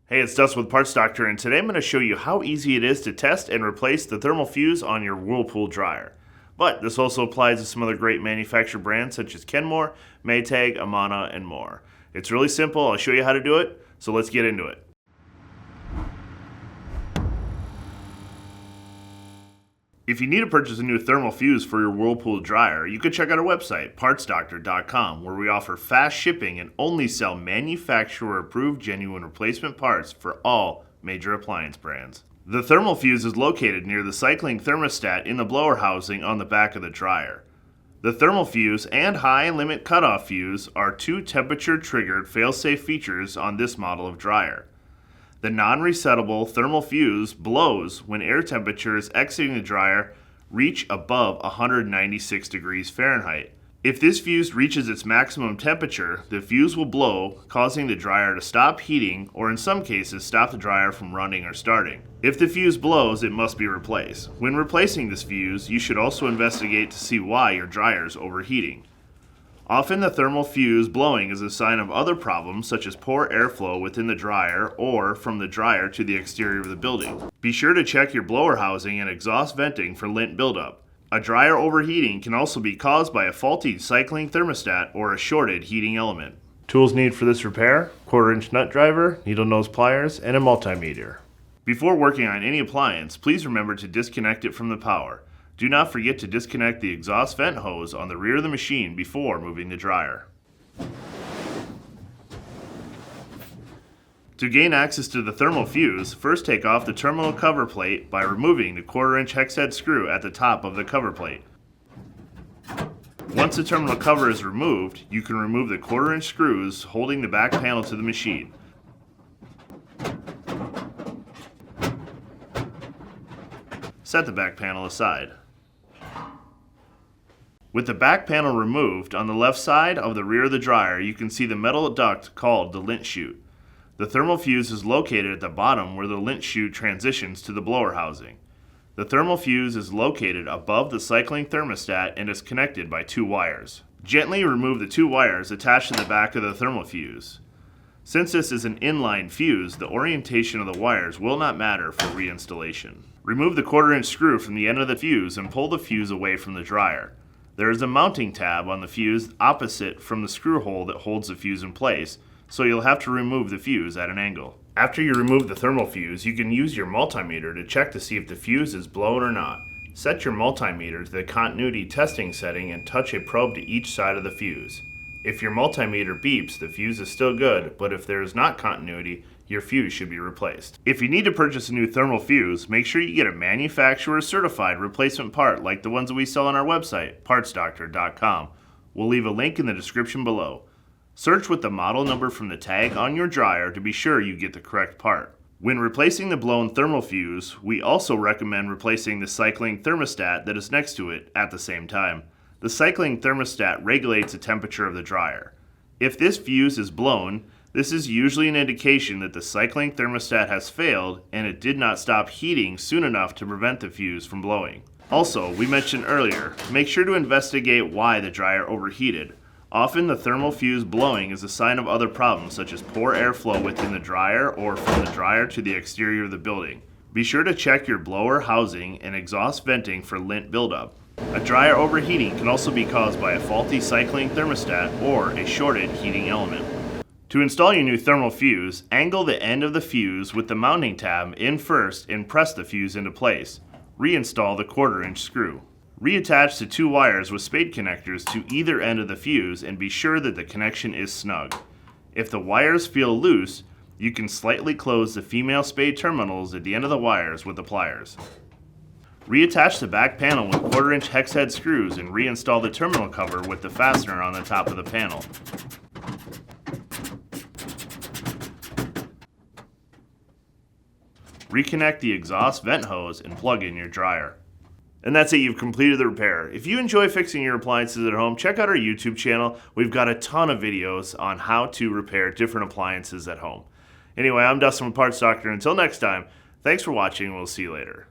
Hey, it's Dustin with Parts Doctor, and today I'm going to show you how easy it is to test and replace the thermal fuse on your Whirlpool dryer. But this also applies to some other great manufacturer brands such as Kenmore, Maytag, Amana, and more. It's really simple. I'll show you how to do it, so let's get into it. If you need to purchase a new thermal fuse for your Whirlpool dryer, you can check out our website, partsdoctor.com, where we offer fast shipping and only sell manufacturer-approved genuine replacement parts for all major appliance brands. The thermal fuse is located near the cycling thermostat in the blower housing on the back of the dryer. The thermal fuse and high limit cutoff fuse are two temperature-triggered fail-safe features on this model of dryer. The non-resettable thermal fuse blows when air temperatures exiting the dryer reach above 196 degrees Fahrenheit. If this fuse reaches its maximum temperature, the fuse will blow, causing the dryer to stop heating or in some cases stop the dryer from running or starting. If the fuse blows, it must be replaced. When replacing this fuse, you should also investigate to see why your dryer is overheating. Often the thermal fuse blowing is a sign of other problems such as poor airflow within the dryer or from the dryer to the exterior of the building. Be sure to check your blower housing and exhaust venting for lint buildup. A dryer overheating can also be caused by a faulty cycling thermostat or a shorted heating element. Tools needed for this repair: 1/4-inch nut driver, needle nose pliers, and a multimeter. Before working on any appliance, please remember to disconnect it from the power. Do not forget to disconnect the exhaust vent hose on the rear of the machine before moving the dryer. To gain access to the thermal fuse, first take off the terminal cover plate by removing the 1/4-inch hex head screw at the top of the cover plate. Once the terminal cover is removed, you can remove the 1/4-inch screws holding the back panel to the machine. Set the back panel aside. With the back panel removed, on the left side of the rear of the dryer, you can see the metal duct called the lint chute. The thermal fuse is located at the bottom where the lint chute transitions to the blower housing. The thermal fuse is located above the cycling thermostat and is connected by two wires. Gently remove the two wires attached to the back of the thermal fuse. Since this is an inline fuse, the orientation of the wires will not matter for reinstallation. Remove the 1/4-inch screw from the end of the fuse and pull the fuse away from the dryer. There is a mounting tab on the fuse opposite from the screw hole that holds the fuse in place, so you'll have to remove the fuse at an angle. After you remove the thermal fuse, you can use your multimeter to check to see if the fuse is blown or not. Set your multimeter to the continuity testing setting and touch a probe to each side of the fuse. If your multimeter beeps, the fuse is still good, but if there is not continuity, your fuse should be replaced. If you need to purchase a new thermal fuse, make sure you get a manufacturer-certified replacement part like the ones that we sell on our website, partsdoctor.com. We'll leave a link in the description below. Search with the model number from the tag on your dryer to be sure you get the correct part. When replacing the blown thermal fuse, we also recommend replacing the cycling thermostat that is next to it at the same time. The cycling thermostat regulates the temperature of the dryer. If this fuse is blown, this is usually an indication that the cycling thermostat has failed and it did not stop heating soon enough to prevent the fuse from blowing. Also, we mentioned earlier, make sure to investigate why the dryer overheated. Often the thermal fuse blowing is a sign of other problems such as poor airflow within the dryer or from the dryer to the exterior of the building. Be sure to check your blower housing and exhaust venting for lint buildup. A dryer overheating can also be caused by a faulty cycling thermostat or a shorted heating element. To install your new thermal fuse, angle the end of the fuse with the mounting tab in first and press the fuse into place. Reinstall the 1/4-inch screw. Reattach the two wires with spade connectors to either end of the fuse and be sure that the connection is snug. If the wires feel loose, you can slightly close the female spade terminals at the end of the wires with the pliers. Reattach the back panel with 1/4-inch hex head screws and reinstall the terminal cover with the fastener on the top of the panel. Reconnect the exhaust vent hose and plug in your dryer. And that's it, you've completed the repair. If you enjoy fixing your appliances at home, check out our YouTube channel. We've got a ton of videos on how to repair different appliances at home. Anyway, I'm Dustin with Parts Doctor. Until next time, thanks for watching. We'll see you later.